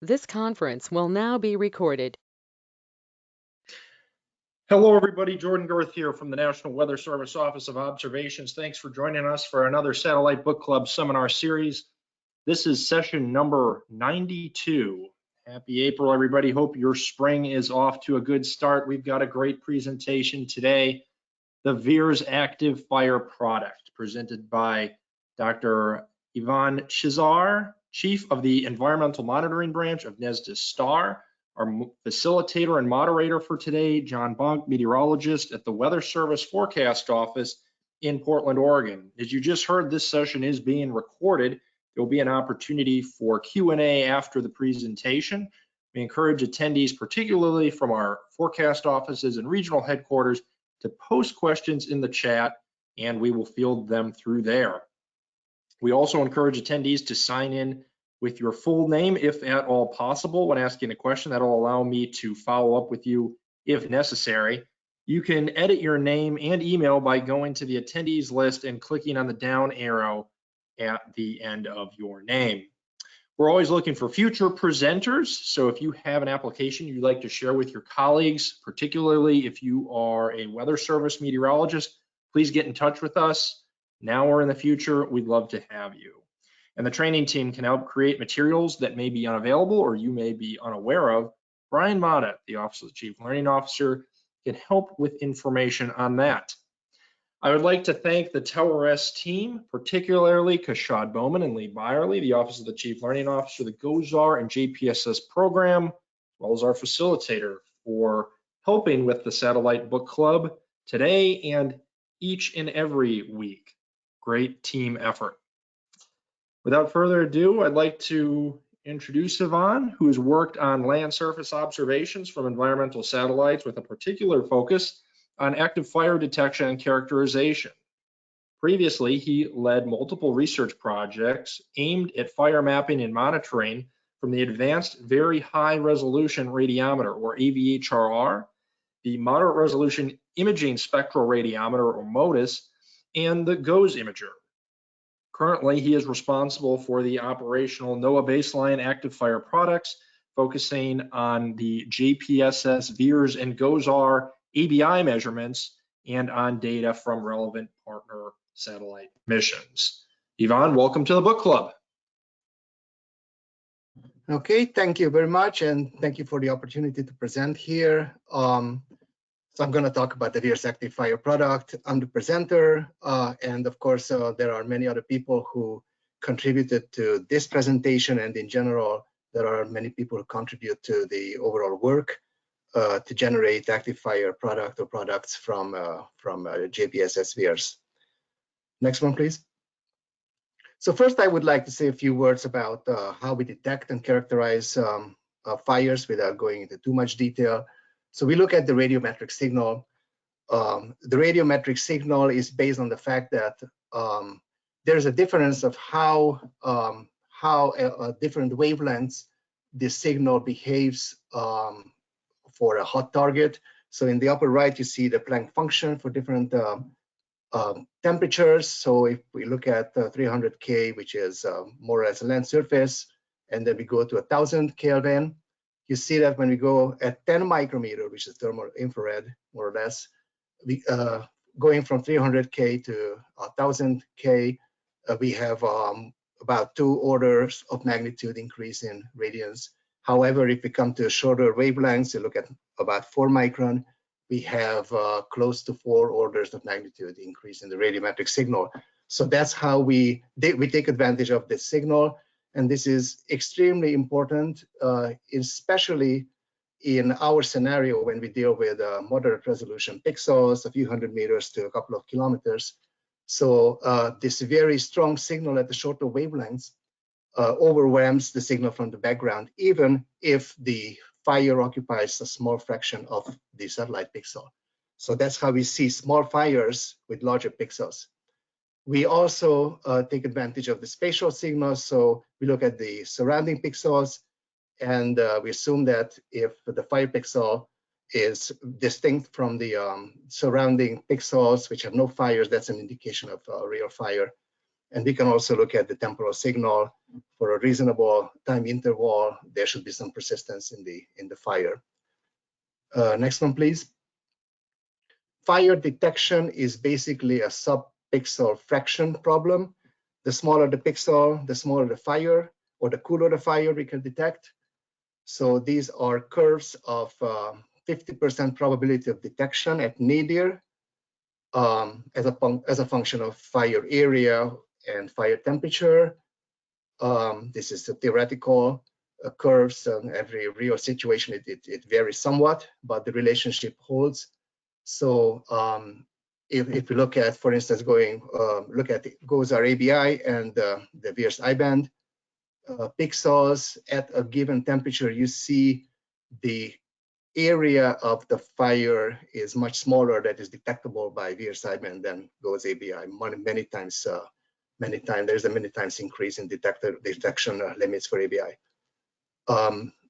This conference will now be recorded. Hello, everybody. Jordan Girth here from the National Weather Service Office of Observations. Thanks for joining us for another Satellite Book Club seminar series. This is session number 92. Happy April, everybody. Hope your spring is off to a good start. We've got a great presentation today. The VIIRS Active Fire Product, presented by Dr. Ivan Csiszar, Chief of the Environmental Monitoring Branch of NESDIS STAR. Our facilitator and moderator for today, John Bonk, meteorologist at the Weather Service Forecast Office in Portland, Oregon. As you just heard, this session is being recorded. There will be an opportunity for Q&A after the presentation. We encourage attendees, particularly from our forecast offices and regional headquarters, to post questions in the chat, and we will field them through there. We also encourage attendees to sign in with your full name, if at all possible, when asking a question. That'll allow me to follow up with you if necessary. You can edit your name and email by going to the attendees list and clicking on the down arrow at the end of your name. We're always looking for future presenters, so if you have an application you'd like to share with your colleagues, particularly if you are a weather service meteorologist, please get in touch with us. Now or in the future, we'd love to have you. And the training team can help create materials that may be unavailable or you may be unaware of. Brian Mata, the Office of the Chief Learning Officer, can help with information on that. I would like to thank the TOWER-S team, particularly Kashad Bowman and Lee Byerly, the Office of the Chief Learning Officer, the GOZAR and JPSS program, as well as our facilitator for helping with the Satellite Book Club today and each and every week. Great team effort. Without further ado, I'd like to introduce Ivan, who has worked on land surface observations from environmental satellites with a particular focus on active fire detection and characterization. Previously, he led multiple research projects aimed at fire mapping and monitoring from the Advanced Very High Resolution Radiometer, or AVHRR, the Moderate Resolution Imaging Spectroradiometer, or MODIS, and the GOES imager. Currently, he is responsible for the operational NOAA baseline active fire products, focusing on the JPSS, VIIRS, and GOZAR ABI measurements and on data from relevant partner satellite missions. Ivan, welcome to the book club. Okay, thank you very much, and thank you for the opportunity to present here. So I'm going to talk about the VIIRS Active Fire product. I'm the presenter, and of course, there are many other people who contributed to this presentation, and in general, there are many people who contribute to the overall work to generate active fire product or products from JPSS VIIRS. Next one, please. So first, I would like to say a few words about how we detect and characterize fires without going into too much detail. So we look at the radiometric signal. The radiometric signal is based on the fact that there's a difference of how different wavelengths this signal behaves for a hot target. So in the upper right, you see the Planck function for different temperatures. So if we look at 300 K, which is more or less a land surface, and then we go to 1000 Kelvin, you see that when we go at 10 micrometer, which is thermal infrared, more or less, we, going from 300 K to 1000 K, we have about 2 orders of magnitude increase in radiance. However, if we come to shorter wavelengths, you look at about 4 micron, we have close to 4 orders of magnitude increase in the radiometric signal. So that's how we take advantage of this signal. And this is extremely important, especially in our scenario when we deal with moderate resolution pixels, a few hundred meters to a couple of kilometers. So this very strong signal at the shorter wavelengths overwhelms the signal from the background, even if the fire occupies a small fraction of the satellite pixel. So that's how we see small fires with larger pixels. We also take advantage of the spatial signals. So we look at the surrounding pixels, and we assume that if the fire pixel is distinct from the surrounding pixels which have no fires, that's an indication of a real fire. And we can also look at the temporal signal. For a reasonable time interval, there should be some persistence in the fire. Next one, please. Fire detection is basically a sub-pixel fraction problem. The smaller the pixel, the smaller the fire, or the cooler the fire we can detect. So these are curves of 50% probability of detection at nadir as a function of fire area and fire temperature. This is the theoretical curves. Every real situation, it varies somewhat, but the relationship holds. So if we look at, for instance, look at the GOES-R ABI and the VIIRS I-band pixels at a given temperature, you see the area of the fire is much smaller that is detectable by VIIRS I-band than GOES ABI. Many times, there's a many times increase in detection limits for ABI.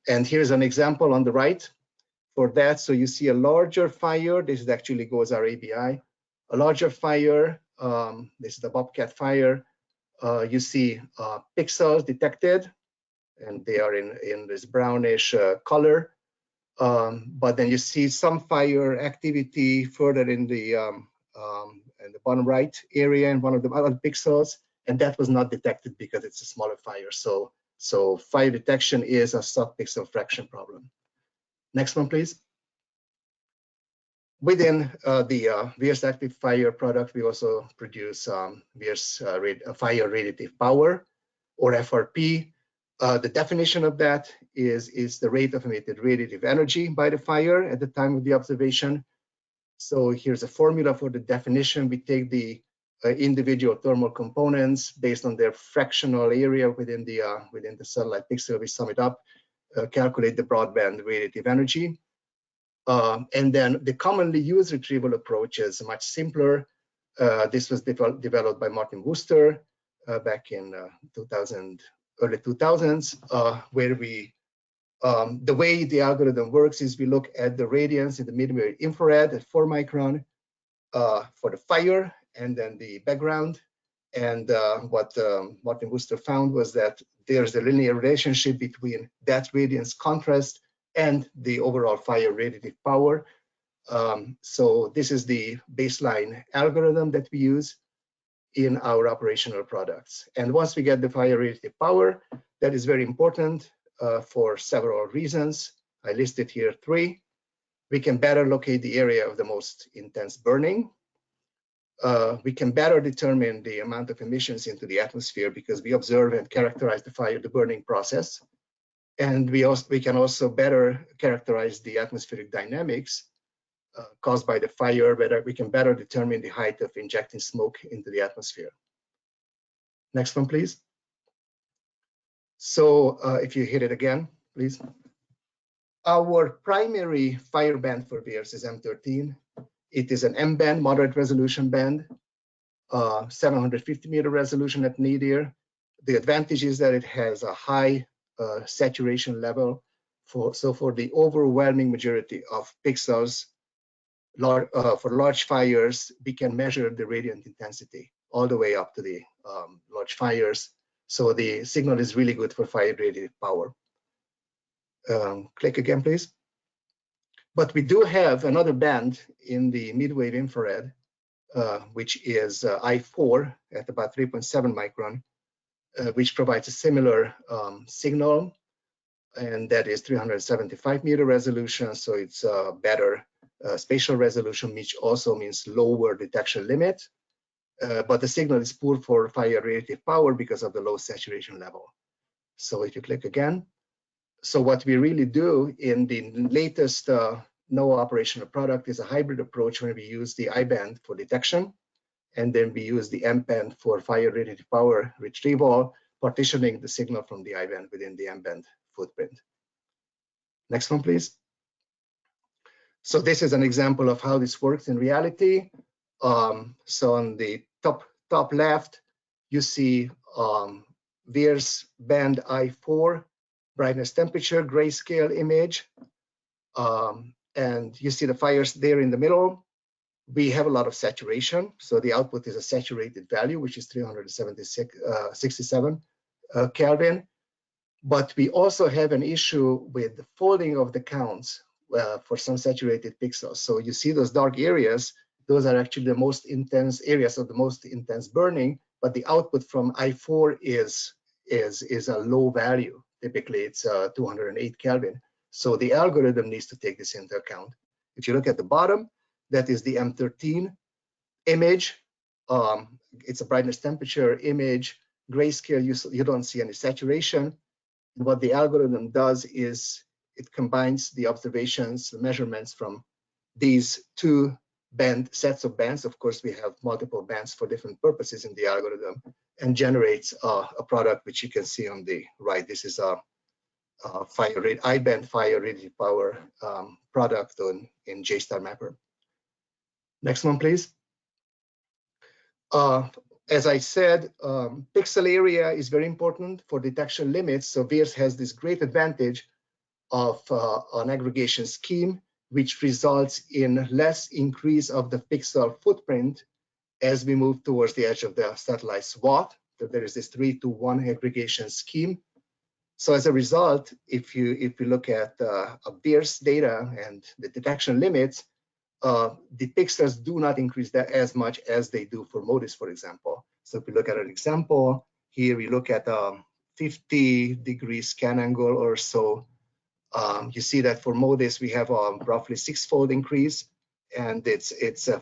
And here's an example on the right for that. So you see a larger fire. This is actually GOES-R ABI. A larger fire. This is the Bobcat fire. You see pixels detected, and they are in this brownish color. But then you see some fire activity further in the bottom right area in one of the other pixels, and that was not detected because it's a smaller fire. So fire detection is a sub-pixel fraction problem. Next one, please. Within the VIIRS active fire product, we also produce VIIRS fire radiative power, or FRP. The definition of that is the rate of emitted radiative energy by the fire at the time of the observation. So here's a formula for the definition. We take the individual thermal components based on their fractional area within the satellite pixel. We sum it up, calculate the broadband radiative energy. And then the commonly used retrieval approach is much simpler. This was developed by Martin Worcester back in early 2000s, where the way the algorithm works is we look at the radiance in the mid-wave infrared at 4 micron for the fire, and then the background. And what Martin Worcester found was that there's a linear relationship between that radiance contrast and the overall fire radiative power. So this is the baseline algorithm that we use in our operational products. And once we get the fire radiative power, that is very important for several reasons. I listed here 3. We can better locate the area of the most intense burning. We can better determine the amount of emissions into the atmosphere because we observe and characterize the burning process. And we can also better characterize the atmospheric dynamics caused by the fire, whether we can better determine the height of injecting smoke into the atmosphere. Next one, please. So if you hit it again, please. Our primary fire band for VIIRS is M13. It is an M band, moderate resolution band, 750 meter resolution at nadir. The advantage is that it has a high saturation level. So for the overwhelming majority of pixels, for large fires, we can measure the radiant intensity all the way up to the large fires. So the signal is really good for fire radiative power. Click again, please. But we do have another band in the mid-wave infrared, which is I4 at about 3.7 micron, which provides a similar signal, and that is 375 meter resolution. So it's better spatial resolution, which also means lower detection limit. But the signal is poor for fire radiative power because of the low saturation level. So if you click again, so what we really do in the latest NOAA operational product is a hybrid approach where we use the I-band for detection, and then we use the M-band for fire radiative power retrieval, partitioning the signal from the I-band within the M-band footprint. Next one, please. So this is an example of how this works in reality. So on the top left, you see VIIRS band I4 brightness temperature grayscale image, and you see the fires there in the middle. We have a lot of saturation, so the output is a saturated value, which is 367 Kelvin. But we also have an issue with the folding of the counts for some saturated pixels. So you see those dark areas, those are actually the most intense areas of the most intense burning, but the output from I4 is a low value. Typically it's 208 Kelvin. So the algorithm needs to take this into account. If you look at the bottom, that is the M13 image. It's a brightness temperature image, grayscale, you don't see any saturation. And what the algorithm does is it combines the observations, the measurements from these two sets of bands. Of course, we have multiple bands for different purposes in the algorithm, and generates a product which you can see on the right. This is a I-band fire radiative power product in JSTAR mapper. Next one, please. As I said, pixel area is very important for detection limits. So VIIRS has this great advantage of an aggregation scheme, which results in less increase of the pixel footprint as we move towards the edge of the satellite swath. So there is this 3-to-1 aggregation scheme. So as a result, if you look at VIIRS data and the detection limits, the pixels do not increase that as much as they do for MODIS, for example. So if we look at an example, here we look at 50-degree scan angle or so. You see that for MODIS, we have a roughly 6-fold increase, and it's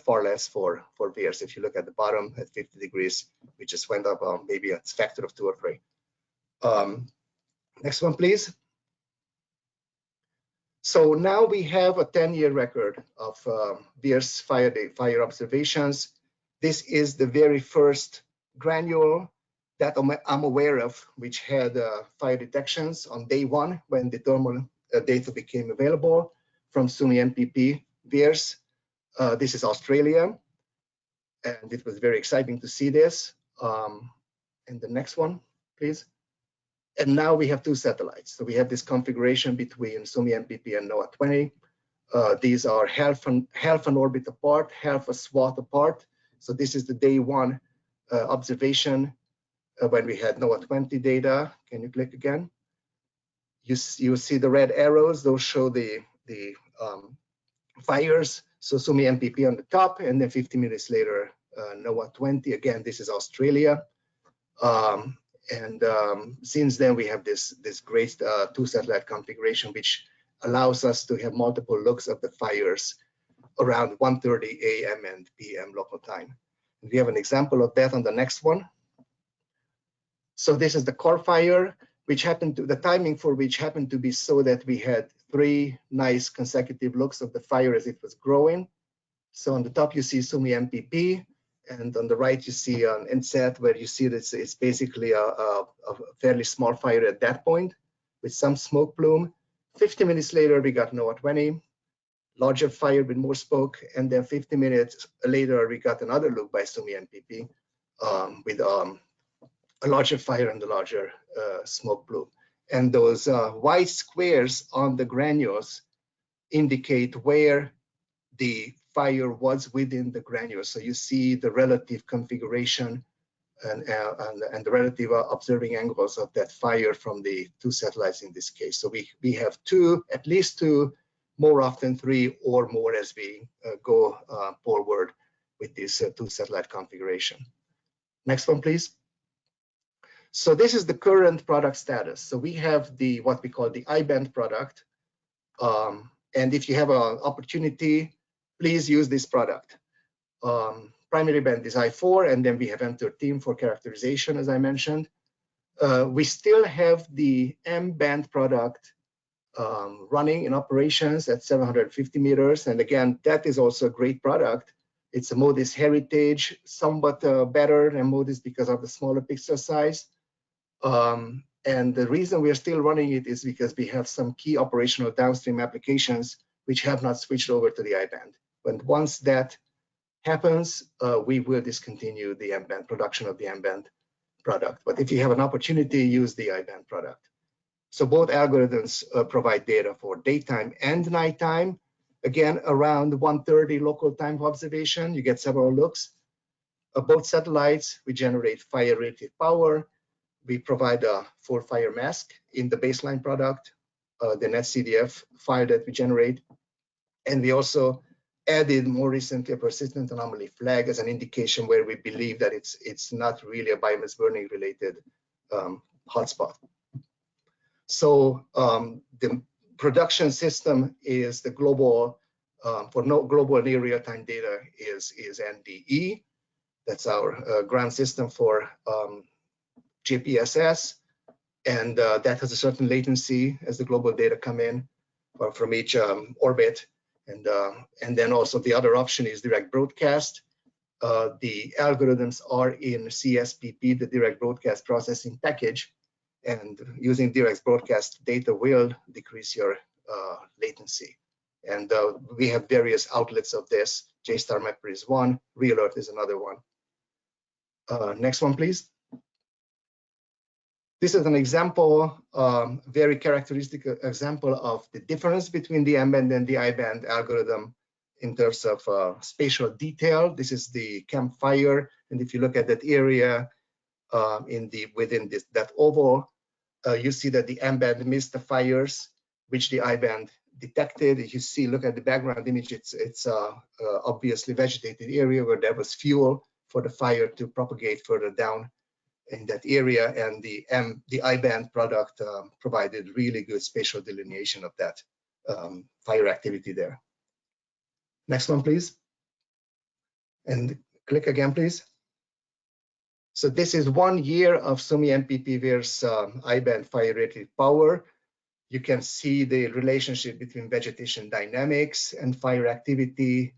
far less for VIIRS. If you look at the bottom at 50 degrees, we just went up maybe a factor of 2 or 3. Next one, please. So now we have a 10-year record of VIIRS fire observations. This is the very first granule that I'm aware of, which had fire detections on day 1 when the thermal data became available from SUMI MPP VIIRS. This is Australia, and it was very exciting to see this. And the next one, please. And now we have 2 satellites. So we have this configuration between SUMI MPP and NOAA 20. These are half an orbit apart, half a swath apart. So this is the day 1 observation when we had NOAA 20 data. Can you click again? You see the red arrows. Those show the fires. So SUMI MPP on the top, and then 50 minutes later, NOAA 20. Again, this is Australia. Since then, we have this great 2-satellite configuration, which allows us to have multiple looks of the fires around 1:30 a.m. and p.m. local time. We have an example of that on the next one. So this is the core fire, which the timing for which happened to be so that we had 3 nice consecutive looks of the fire as it was growing. So on the top, you see SUMI MPP. And on the right, you see an inset where you see that it's basically a fairly small fire at that point with some smoke plume. 50 minutes later, we got NOAA 20, larger fire with more smoke. And then 50 minutes later, we got another look by SUMI MPP with a larger fire and a larger smoke plume. And those white squares on the granules indicate where the fire was within the granules. So you see the relative configuration and the relative observing angles of that fire from the 2 satellites in this case. So we have 2, at least 2, more often 3 or more as we go forward with this 2-satellite configuration. Next one, please. So this is the current product status. So we have what we call the I-band product. And if you have an opportunity, please use this product. Primary band is I4, and then we have M13 for characterization, as I mentioned. We still have the M-band product running in operations at 750 meters. And again, that is also a great product. It's a MODIS heritage, somewhat better than MODIS because of the smaller pixel size. And the reason we are still running it is because we have some key operational downstream applications which have not switched over to the I-band. But once that happens, we will discontinue the M-band production of the M-band product. But if you have an opportunity, use the I-band product. So both algorithms provide data for daytime and nighttime. Again, around 1:30 local time of observation, you get several looks. Both satellites, we generate fire-rated power. We provide a full fire mask in the baseline product, the net CDF file that we generate. And we also added more recently a persistent anomaly flag as an indication where we believe that it's not really a biomass burning related hotspot. So the production system is the global, for no global near real-time data is NDE. That's our ground system for JPSS. And that has a certain latency as the global data come in from each orbit. And then also the other option is direct broadcast. The algorithms are in CSPP, the direct broadcast processing package, and using direct broadcast data will decrease your latency. And we have various outlets of this. JSTAR Mapper is one, RealEarth is another one. Next one, please. This is an example, very characteristic example of the difference between the M-band and the I-band algorithm in terms of spatial detail. This is the campfire, and if you look at that area within that oval, you see that the M-band missed the fires, which the I-band detected. If you see, look at the background image, it's obviously vegetated area where there was fuel for the fire to propagate further down in that area, and the I-band product provided really good spatial delineation of that fire activity there. Next one, please. And click again, please. So this is 1 year of SUMI MPP VIIRS I-band fire-rated power. You can see the relationship between vegetation dynamics and fire activity,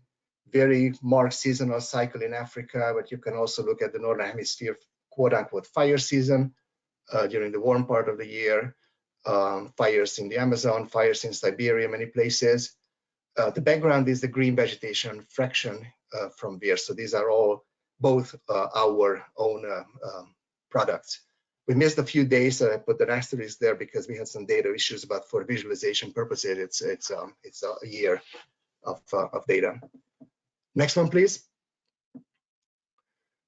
very marked seasonal cycle in Africa, but you can also look at the Northern Hemisphere quote-unquote fire season during the warm part of the year, fires in the Amazon, fires in Siberia, many places. The background is the green vegetation fraction from VIIRS. So these are all both our own products. We missed a few days, so I put an asterisk there because we had some data issues, but for visualization purposes, it's a year of data. Next one, please.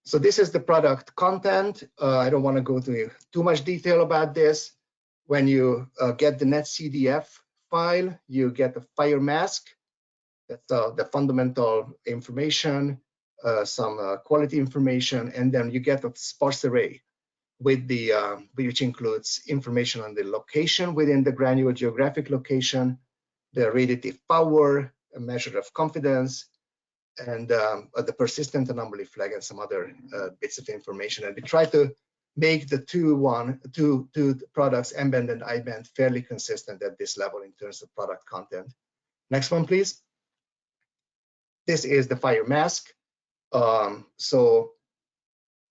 So this is the product content. I don't want to go into too much detail about this. When you get the net CDF file, you get a fire mask. That's the fundamental information, some quality information, and then you get a sparse array with the which includes information on the location within the granular geographic location, the radiative power, a measure of confidence, and the persistent anomaly flag and some other bits of information. And we try to make the two products, M-band and I-band, fairly consistent at this level in terms of product content. Next one, please. This is the fire mask. So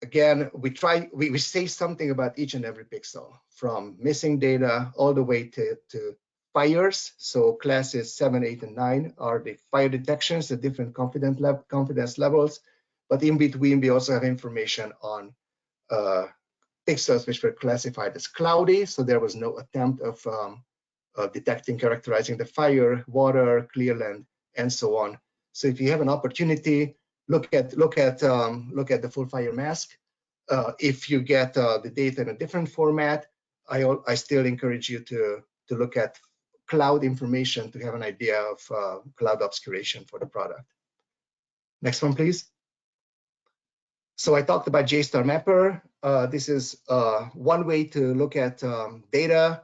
again, we say something about each and every pixel, from missing data all the way to fires. So classes 7, 8, and 9 are the fire detections, the different confidence levels. But in between, we also have information on pixels which were classified as cloudy. So there was no attempt of detecting, characterizing the fire, water, clear land, and so on. So if you have an opportunity, look at the full fire mask. If you get the data in a different format, I still encourage you to look at cloud information to have an idea of cloud obscuration for the product. Next one, please. So I talked about JSTAR Mapper. This is one way to look at data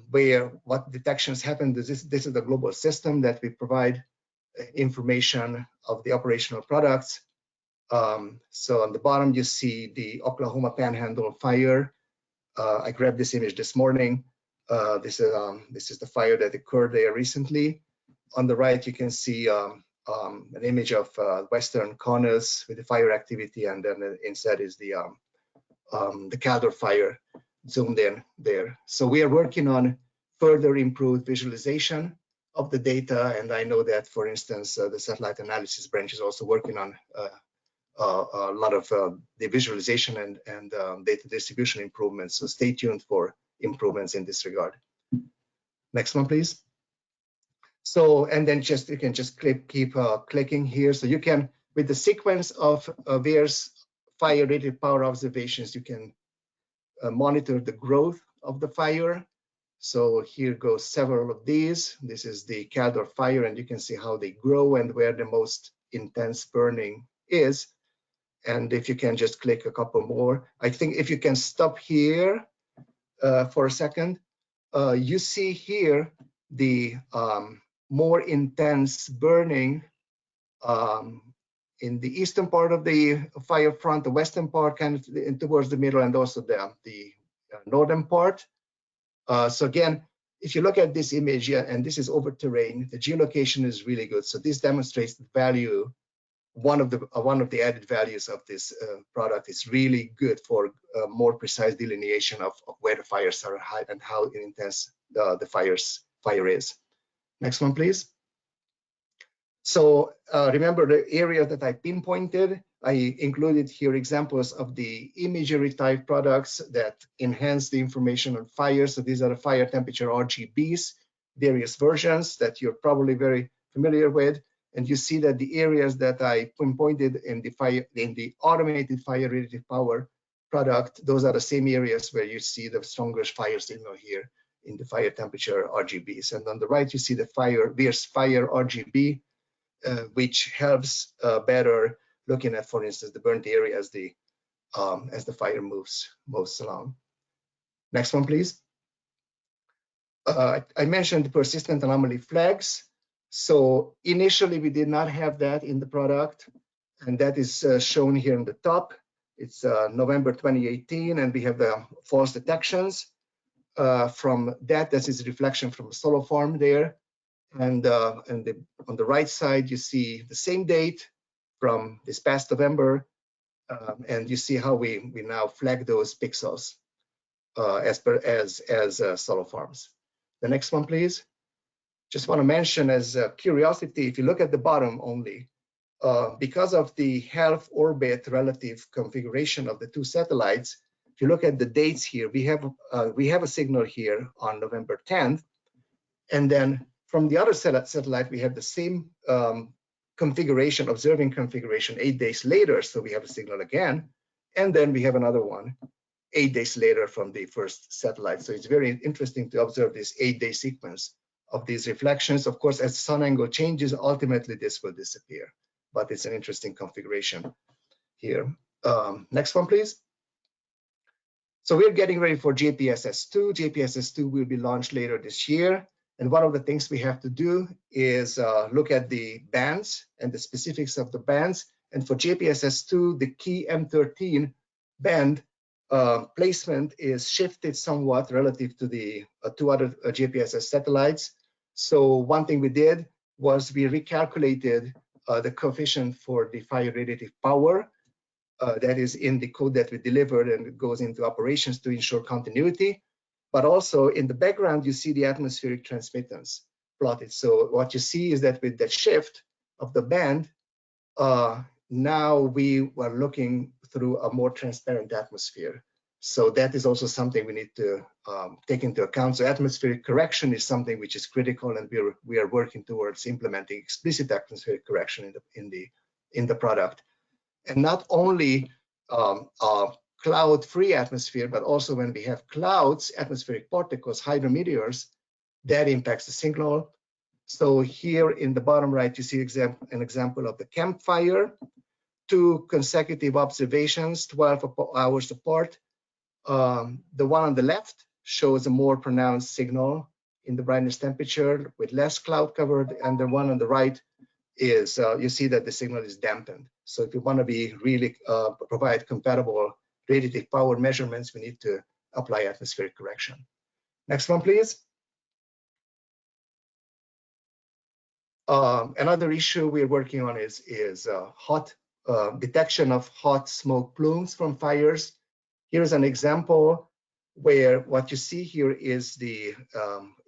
where what detections happen. This is the global system that we provide information of the operational products. So on the bottom, you see the Oklahoma Panhandle fire. I grabbed this image this morning. This is the fire that occurred there recently. On the right, you can see an image of Western Connors with the fire activity, and then inside is the Caldor fire zoomed in there. So we are working on further improved visualization of the data, and I know that, for instance, the satellite analysis branch is also working on a lot of the visualization and data distribution improvements. So stay tuned for improvements in this regard. Next one, please. So, and then just you can just keep clicking here. So you can, with the sequence of VIIRS fire-rated power observations, you can monitor the growth of the fire. So here goes several of these. This is the Caldor fire, and you can see how they grow and where the most intense burning is. And if you can just click a couple more, I think if you can stop here for a second, you see here the more intense burning in the eastern part of the fire front, the western part kind of towards the middle, and also the northern part. So again, if you look at this image, and this is over terrain, the geolocation is really good. So this demonstrates the value. One of the added values of this product is really good for more precise delineation of where the fires are high and how intense the fire is. Next one, please. So remember the area that I pinpointed. I included here examples of the imagery type products that enhance the information on fire. So these are the fire temperature RGBs, various versions that you're probably very familiar with. And you see that the areas that I pinpointed in the automated fire relative power product, those are the same areas where you see the strongest fire signal here in the fire temperature RGBs. And on the right, you see the VIIRS fire RGB, which helps better looking at, for instance, the burnt area as the fire moves along. Next one, please. I mentioned the persistent anomaly flags. So initially, we did not have that in the product, and that is shown here in the top. It's November 2018, and we have the false detections from that. This is a reflection from a solar farm there. And on the right side, you see the same date from this past November, and you see how we now flag those pixels as solar farms. The next one, please. Just want to mention as a curiosity, if you look at the bottom only, because of the half orbit relative configuration of the two satellites, if you look at the dates here, we have a signal here on November 10th, and then from the other satellite, we have the same configuration, observing configuration 8 days later, so we have a signal again, and then we have another one 8 days later from the first satellite. So it's very interesting to observe this 8-day sequence of these reflections. Of course, as sun angle changes, ultimately this will disappear, but it's an interesting configuration here. Next one, please. So we're getting ready for JPSS-2. JPSS-2 will be launched later this year. And one of the things we have to do is look at the bands and the specifics of the bands. And for JPSS-2, the key M13 band placement is shifted somewhat relative to the two other JPSS satellites. So one thing we did was we recalculated the coefficient for the fire radiative power that is in the code that we delivered, and it goes into operations to ensure continuity. But also in the background, you see the atmospheric transmittance plotted. So what you see is that with the shift of the band, now we were looking through a more transparent atmosphere. So that is also something we need to take into account. So atmospheric correction is something which is critical, and we are working towards implementing explicit atmospheric correction in the product. And not only cloud-free atmosphere, but also when we have clouds, atmospheric particles, hydrometeors, that impacts the signal. So here in the bottom right, you see an example of the campfire, 2 consecutive observations, 12 hours apart. The one on the left shows a more pronounced signal in the brightness temperature with less cloud covered, and the one on the right is, you see that the signal is dampened. So if you want to be really provide compatible radiative power measurements, we need to apply atmospheric correction. Next one, please. Another issue we're working on is detection of hot smoke plumes from fires. Here's an example where what you see here is the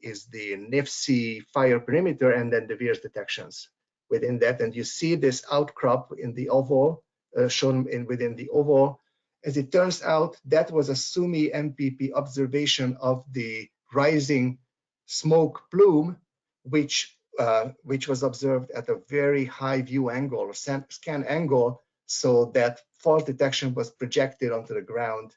NIFC fire perimeter and then the VIIRS detections within that. And you see this outcrop in the oval, shown within the oval. As it turns out, that was a SUMI MPP observation of the rising smoke plume, which which was observed at a very high view angle or scan angle, so that fault detection was projected onto the ground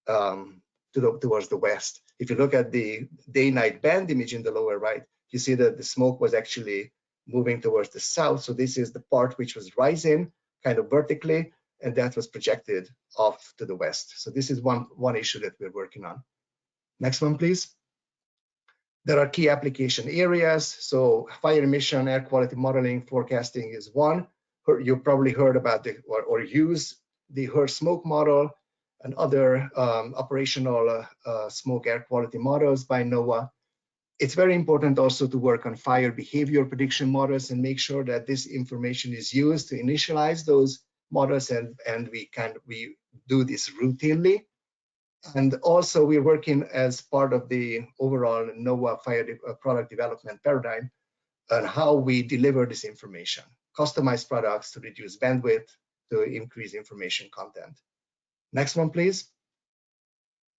towards the west. If you look at the day-night band image in the lower right, you see that the smoke was actually moving towards the south. So this is the part which was rising kind of vertically, and that was projected off to the west. So this is one issue that we're working on. Next one, please. There are key application areas. So fire emission, air quality modeling, forecasting is one. You probably heard about or use the VIIRS smoke model and other operational smoke air quality models by NOAA. It's very important also to work on fire behavior prediction models and make sure that this information is used to initialize those models, and we do this routinely. And also we're working as part of the overall NOAA fire product development paradigm on how we deliver this information, customized products to reduce bandwidth, to increase information content. Next one, please.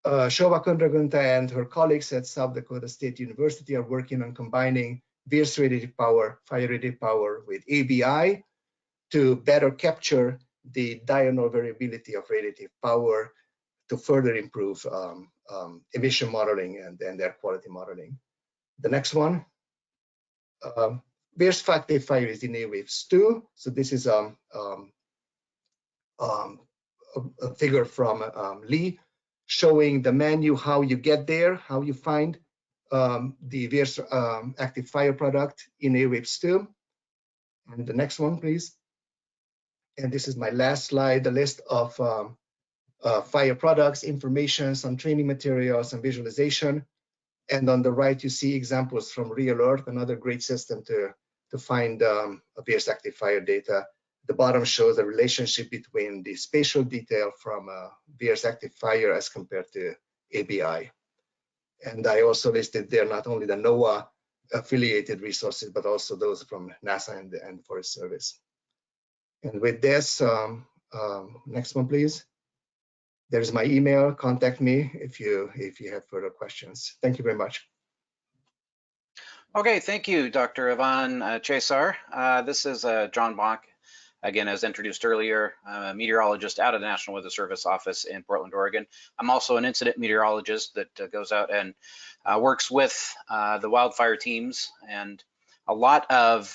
Shova Kundragunta and her colleagues at South Dakota State University are working on combining VIIRS radiative power, fire radiative power with ABI to better capture the diurnal variability of radiative power to further improve emission modeling and air quality modeling. The next one. VIIRS active fire is in AVHRR 2. So this is a figure from Lee, showing the menu, how you get there, how you find the VIIRS active fire product in AVHRR 2. And the next one, please. And this is my last slide, the list of fire products, information, some training materials, and visualization. And on the right, you see examples from Real Earth, another great system to find VIIRS active fire data. The bottom shows the relationship between the spatial detail from VIIRS active fire as compared to ABI. And I also listed there not only the NOAA affiliated resources, but also those from NASA and Forest Service. And with this, next one, please. There's my email. Contact me if you have further questions. Thank you very much. Okay, thank you, Dr. Ivan Csiszar. This is John Bach. Again, as introduced earlier, I'm a meteorologist out of the National Weather Service office in Portland, Oregon. I'm also an incident meteorologist that goes out and works with the wildfire teams, and a lot of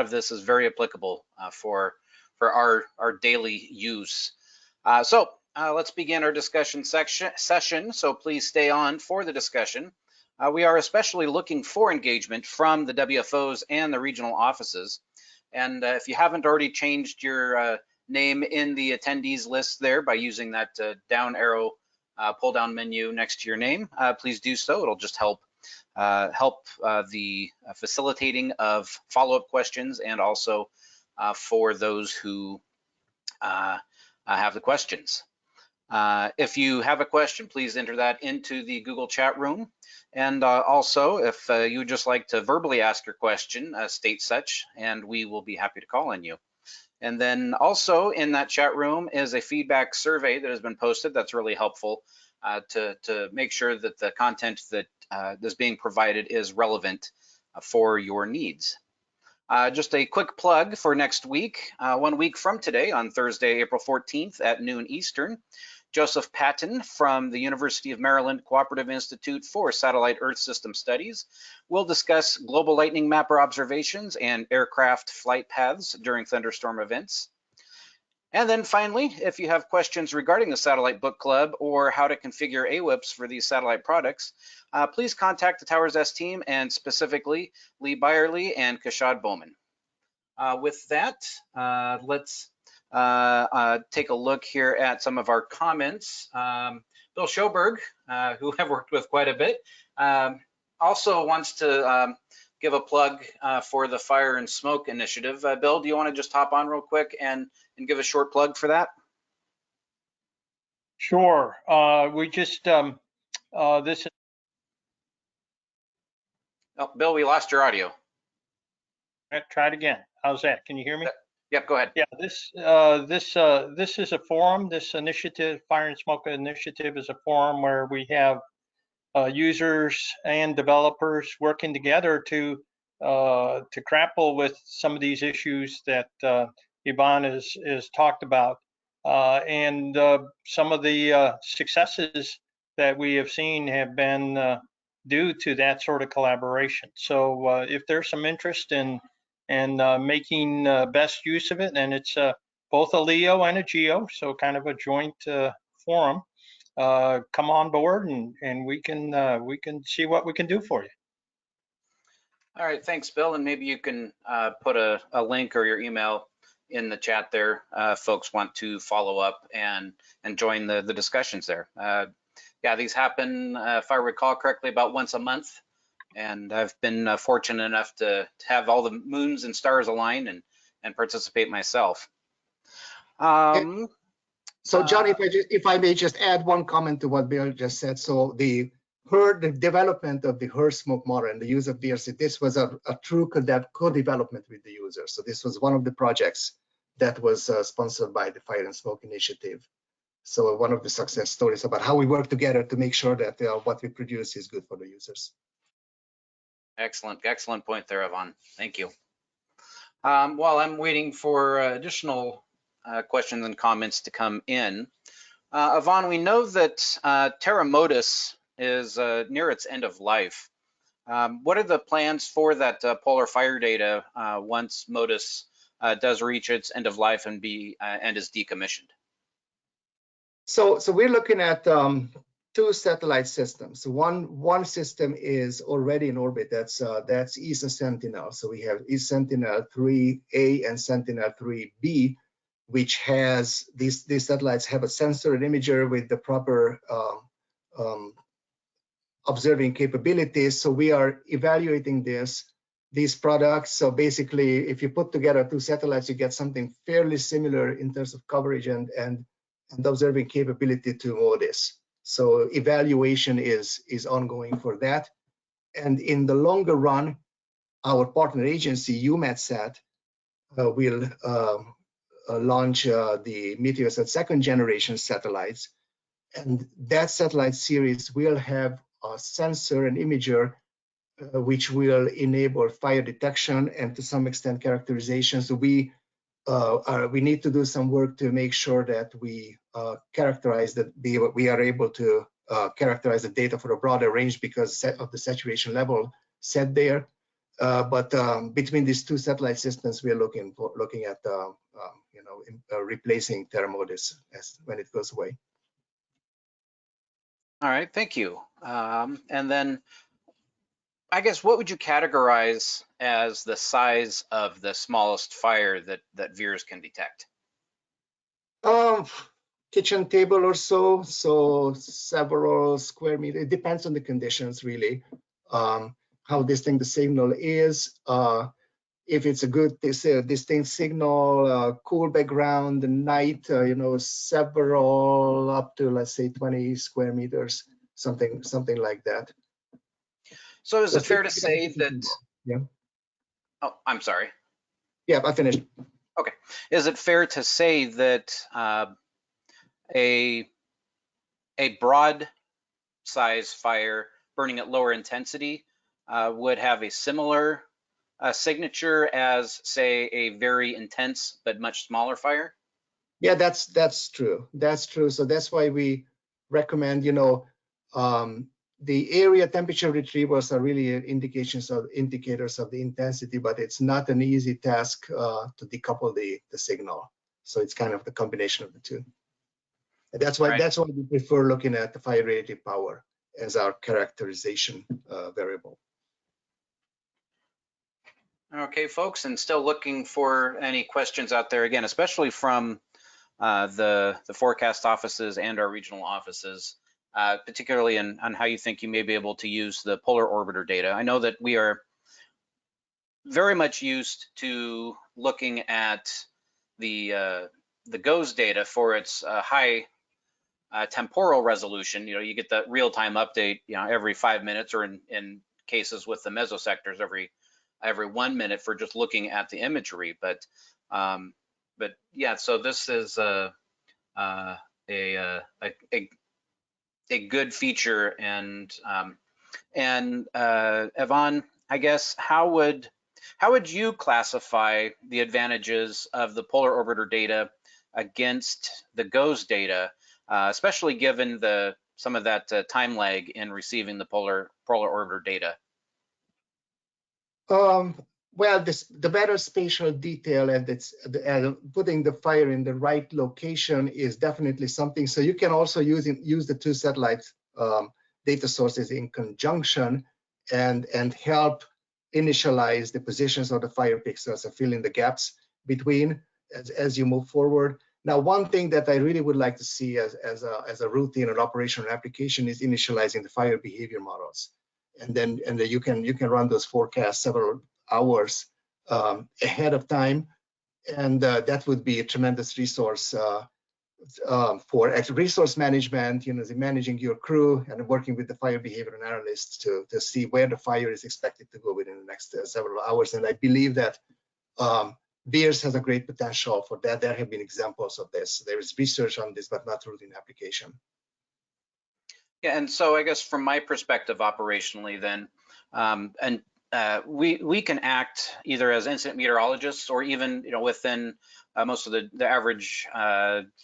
this is very applicable for our daily use. So let's begin our discussion session. So please stay on for the discussion. We are especially looking for engagement from the WFOs and the regional offices. And if you haven't already changed your name in the attendees list there by using that down arrow pull down menu next to your name, please do so. It'll just help the facilitating of follow-up questions, and also for those who have the questions. If you have a question, please enter that into the Google chat room. And also, if you would just like to verbally ask your question, state such, and we will be happy to call on you. And then also in that chat room is a feedback survey that has been posted that's really helpful to make sure that the content that is being provided is relevant for your needs. Just a quick plug for next week. 1 week from today, on Thursday, April 14th at noon Eastern, Joseph Patton from the University of Maryland Cooperative Institute for Satellite Earth System Studies will discuss global lightning mapper observations and aircraft flight paths during thunderstorm events. And then finally, if you have questions regarding the Satellite Book Club or how to configure AWIPS for these satellite products, please contact the Towers S team, and specifically Lee Byerly and Kashad Bowman. With that, let's take a look here at some of our comments. Bill Schoberg, who I've worked with quite a bit, also wants to give a plug for the Fire and Smoke Initiative. Bill, do you want to just hop on real quick and give a short plug for that? Sure. We just, this is... Oh, Bill, we lost your audio. Try it again. How's that? Can you hear me? Yep, go ahead. Yeah, this is a forum. This initiative, Fire and Smoke Initiative, is a forum where we have users and developers working together to to grapple with some of these issues that Yvonne has talked about, and some of the successes that we have seen have been due to that sort of collaboration. So if there's some interest in making best use of it, and it's both a LEO and a GEO, so kind of a joint forum, come on board and we can see what we can do for you. All right, thanks, Bill. And maybe you can put a link or your email in the chat there. Folks want to follow up and join the discussions there. Yeah, these happen, if I recall correctly, about once a month. And I've been fortunate enough to have all the moons and stars align and participate myself. So John, if I may just add one comment to what Bill just said. So the development of the HER smoke model and the use of VIIRS, this was a true co-development with the user. So this was one of the projects that was sponsored by the Fire and Smoke Initiative. So one of the success stories about how we work together to make sure that what we produce is good for the users. Excellent point there, Yvonne. Thank you. While I'm waiting for additional questions and comments to come in, Yvonne, we know that Terra Modis is near its end of life. What are the plans for that polar fire data once Modis does reach its end of life and is decommissioned? So we're looking at two satellite systems. One system is already in orbit. That's ESA Sentinel. So we have ESA Sentinel 3A and Sentinel 3B, which has these satellites have a sensor and imager with the proper observing capabilities. So we are evaluating these products. So basically, if you put together two satellites, you get something fairly similar in terms of coverage and observing capability to MODIS. So evaluation is ongoing for that. And in the longer run, our partner agency, EUMETSAT, will launch the Meteosat second generation satellites. And that satellite series will have a sensor and imager which will enable fire detection and to some extent characterization. So we need to do some work to make sure that we characterize that we are able to characterize the data for a broader range because of the saturation level set there. But between these two satellite systems, we are looking at replacing Terra Modis when it goes away. All right, thank you. And then I guess what would you categorize as the size of the smallest fire that VIIRS can detect? Kitchen table or so several square meters. It depends on the conditions, really. How distinct the signal is. If it's a good, distinct signal, cool background, night, several up to, let's say, 20 square meters, something like that. So is it fair to say that? Yeah. Oh, I'm sorry. Yeah, I finished. Okay. Is it fair to say that a broad size fire burning at lower intensity would have a similar signature as, say, a very intense but much smaller fire? Yeah, that's true. That's true. So that's why we recommend, the area temperature retrievers are really indicators of the intensity, but it's not an easy task to decouple the signal. So it's kind of the combination of the two. And that's why we prefer looking at the fire relative power as our characterization variable. Okay, folks, and still looking for any questions out there again, especially from the forecast offices and our regional offices, particularly on how you think you may be able to use the polar orbiter data. I know that we are very much used to looking at the GOES data for its high temporal resolution. You get that real-time update, every 5 minutes, or in cases with the mesosectors every 1 minute for just looking at the imagery. But yeah, so this is a good feature. And Yvonne, I guess, how would How would you classify the advantages of the polar orbiter data against the GOES data, especially given some of that time lag in receiving the polar orbiter data? Well, the better spatial detail and putting the fire in the right location is definitely something. So you can also use the two satellite data sources in conjunction and help initialize the positions of the fire pixels and fill in the gaps between as you move forward. Now, one thing that I really would like to see as a routine or operational application is initializing the fire behavior models. And then you can run those forecasts several hours ahead of time, and that would be a tremendous resource for resource management. Managing your crew and working with the fire behavior analysts to see where the fire is expected to go within the next several hours. And I believe that VIIRS has a great potential for that. There have been examples of this. There is research on this, but not routine application. Yeah, and so I guess from my perspective operationally then, we can act either as incident meteorologists or even within most of the average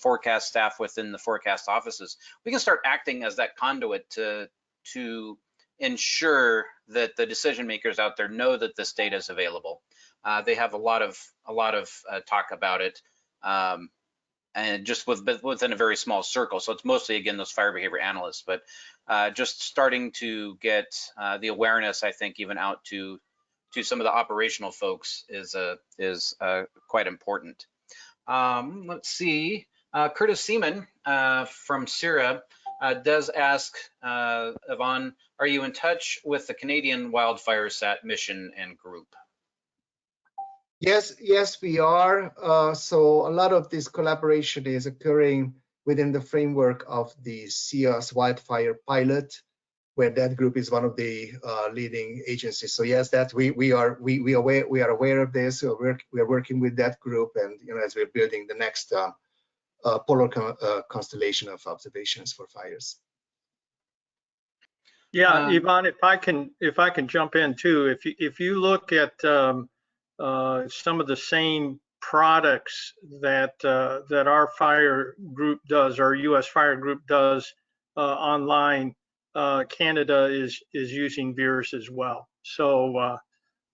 forecast staff within the forecast offices. We can start acting as that conduit to ensure that the decision makers out there know that this data is available. They have a lot of talk about it. And just within a very small circle. So it's mostly, again, those fire behavior analysts, but just starting to get the awareness, I think, even out to some of the operational folks is quite important. Let's see, Curtis Seaman from CIRA does ask, Yvonne, are you in touch with the Canadian Wildfire Sat mission and group? Yes, we are. So a lot of this collaboration is occurring within the framework of the CIAS wildfire pilot, where that group is one of the leading agencies. So yes, that we are aware of this. So we are working with that group, and as we're building the next polar constellation of observations for fires. Yeah, Yvonne, if I can jump in too, if you look at some of the same products that our fire group does, our U.S. fire group does online, Canada is using VIIRS as well. So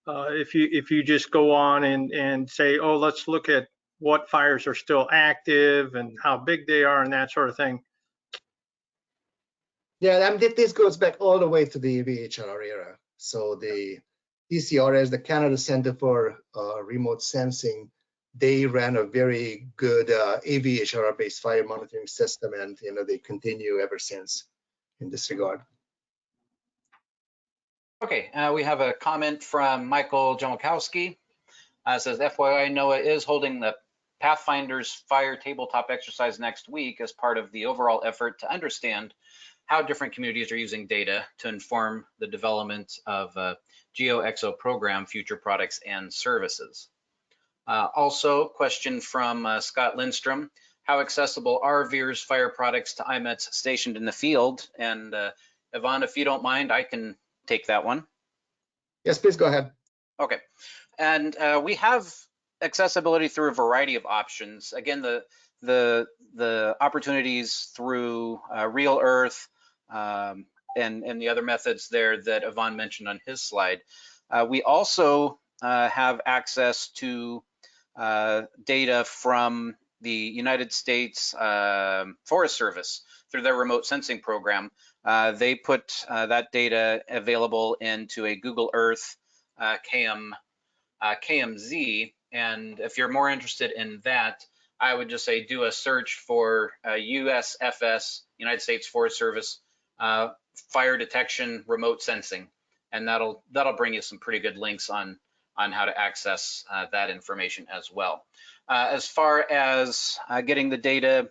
if you just go on and say, oh, let's look at what fires are still active and how big they are and that sort of thing. Yeah, this goes back all the way to the AVHRR era. So the CCRS, the Canada Center for Remote Sensing, they ran a very good AVHRR-based fire monitoring system, and they continue ever since in this regard. Okay, we have a comment from Michael Jomokowski. Says, FYI, NOAA is holding the Pathfinder's Fire Tabletop exercise next week as part of the overall effort to understand how different communities are using data to inform the development of GeoXO program, future products and services. Also, question from Scott Lindstrom, how accessible are VIIRS fire products to IMETs stationed in the field? And Yvonne, if you don't mind, I can take that one. Yes, please go ahead. Okay, and we have accessibility through a variety of options. Again, the opportunities through Real Earth and the other methods there that Yvonne mentioned on his slide. We also have access to data from the United States Forest Service through their remote sensing program. They put that data available into a Google Earth KMZ, and if you're more interested in that, I would just say do a search for USFS, United States Forest Service, fire detection remote sensing, and that'll bring you some pretty good links on how to access that information as well. As far as getting the data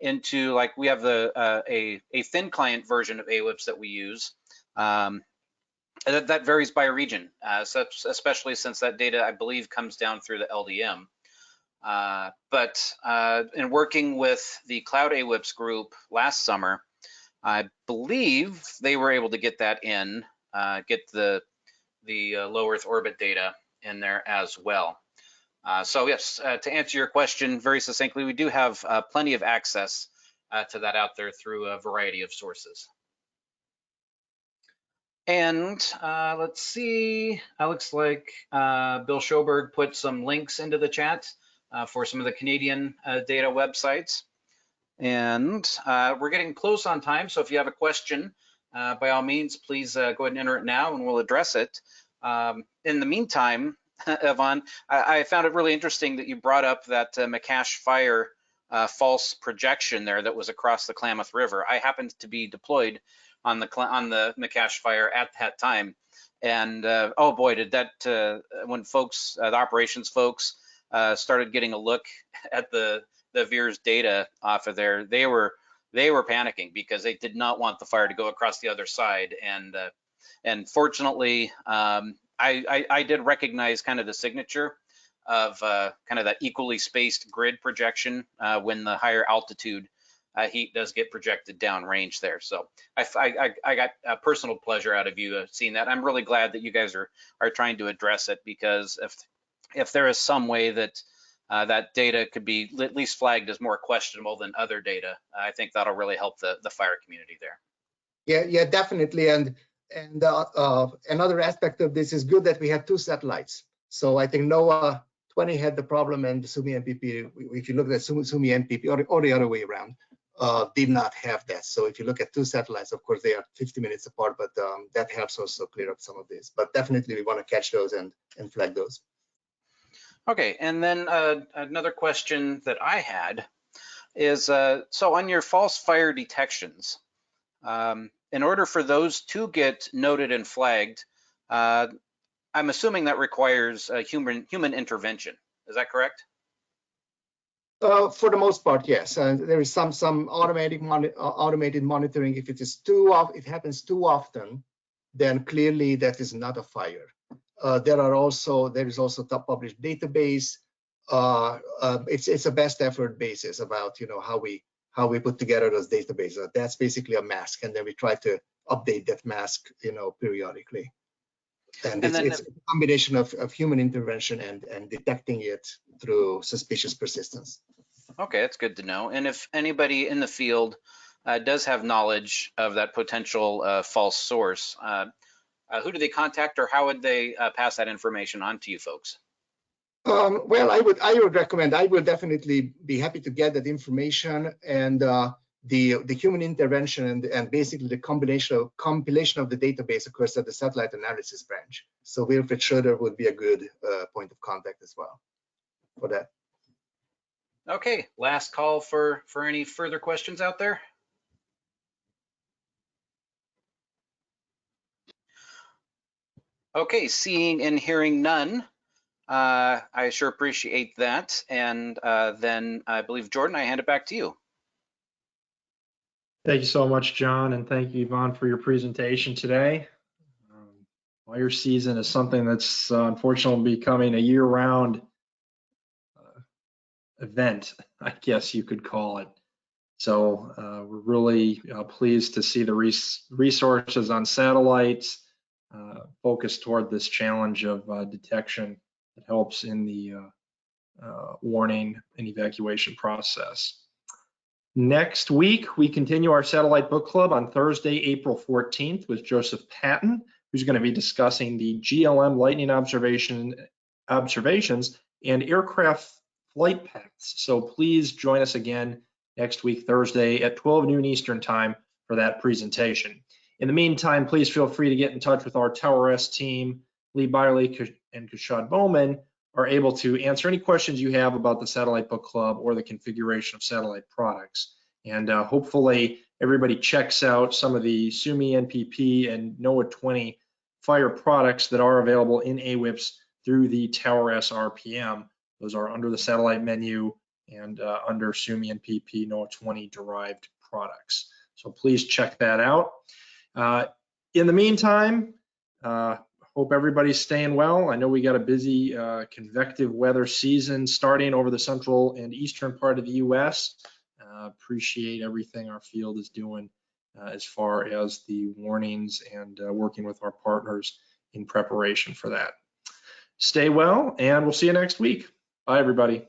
into, like, we have a thin client version of AWIPS that we use. That varies by region, especially since that data, I believe, comes down through the LDM. But in working with the Cloud AWIPS group last summer, I believe they were able to get that in, get the low Earth orbit data, in there as well. So yes, to answer your question very succinctly, we do have plenty of access to that out there through a variety of sources. And let's see, it looks like Bill Schoberg put some links into the chat for some of the Canadian data websites. And we're getting close on time, so if you have a question, by all means, please go ahead and enter it now and we'll address it. In the meantime, Yvonne, I found it really interesting that you brought up that McCash Fire false projection there that was across the Klamath River. I happened to be deployed on the McCash Fire at that time, and oh boy, did that when folks, the operations folks, started getting a look at the VIIRS data off of there, they were panicking because they did not want the fire to go across the other side, and fortunately, I did recognize kind of the signature of kind of that equally spaced grid projection when the higher altitude heat does get projected downrange there. So I got a personal pleasure out of you seeing that. I'm really glad that you guys are trying to address it, because if there is some way that that data could be at least flagged as more questionable than other data, I think that'll really help the fire community there. Yeah, definitely. And another aspect of this is good that we have two satellites. So I think NOAA 20 had the problem, and the SUMI MPP, if you look at SUMI MPP or the other way around, did not have that. So if you look at two satellites, of course, they are 50 minutes apart, but that helps also clear up some of this. But definitely we want to catch those and flag those. Okay, and then another question that I had is, so on your false fire detections, in order for those to get noted and flagged, I'm assuming that requires human intervention. Is that correct? For the most part, yes. There is some automated monitoring. If it happens too often, then clearly that is not a fire. There is also top published database. It's a best effort basis about how we put together those databases. That's basically a mask, and then we try to update that mask periodically. And it's a combination of human intervention and detecting it through suspicious persistence. Okay, that's good to know. And if anybody in the field does have knowledge of that potential false source, who do they contact, or how would they pass that information on to you folks? Well, I would recommend, I would definitely be happy to get that information, and the human intervention and basically the compilation of the database occurs at the satellite analysis branch. So Wilfred Schroeder would be a good point of contact as well for that. Okay, last call for any further questions out there. Okay, seeing and hearing none, I sure appreciate that. And then I believe, Jordan, I hand it back to you. Thank you so much, John, and thank you, Yvonne, for your presentation today. Fire season is something that's unfortunately becoming a year-round event, I guess you could call it. So we're really pleased to see the resources on satellites focused toward this challenge of detection that helps in the warning and evacuation process. Next week, we continue our Satellite Book Club on Thursday, April 14th with Joseph Patton, who's going to be discussing the GLM lightning observations and aircraft flight paths. So please join us again next week, Thursday at 12 noon Eastern time for that presentation. In the meantime, please feel free to get in touch with our TowerS team. Lee Byerly and Kashad Bowman are able to answer any questions you have about the Satellite Book Club or the configuration of satellite products. And hopefully everybody checks out some of the SUMI NPP and NOAA 20 fire products that are available in AWIPS through the TowerS RPM. Those are under the satellite menu and under SUMI NPP NOAA 20 derived products. So please check that out. In the meantime, hope everybody's staying well. I know we got a busy convective weather season starting over the central and eastern part of the U.S. Appreciate everything our field is doing as far as the warnings and working with our partners in preparation for that. Stay well, and we'll see you next week. Bye, everybody.